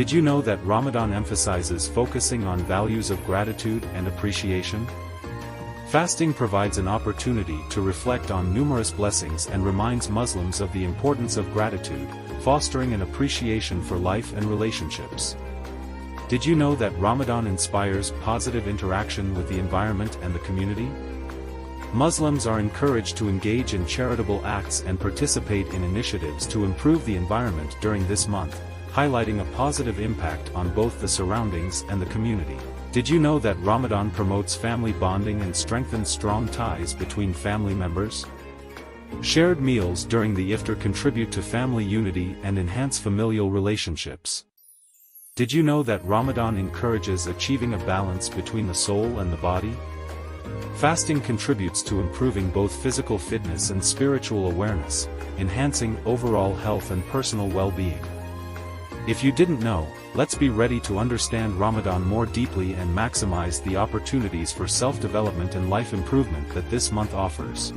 Did you know that Ramadan emphasizes focusing on values of gratitude and appreciation? Fasting provides an opportunity to reflect on numerous blessings and reminds Muslims of the importance of gratitude, fostering an appreciation for life and relationships. Did you know that Ramadan inspires positive interaction with the environment and the community? Muslims are encouraged to engage in charitable acts and participate in initiatives to improve the environment during this month, highlighting a positive impact on both the surroundings and the community. Did you know that Ramadan promotes family bonding and strengthens strong ties between family members? Shared meals during the iftar contribute to family unity and enhance familial relationships. Did you know that Ramadan encourages achieving a balance between the soul and the body? Fasting contributes to improving both physical fitness and spiritual awareness, enhancing overall health and personal well-being. If you didn't know, let's be ready to understand Ramadan more deeply and maximize the opportunities for self-development and life improvement that this month offers.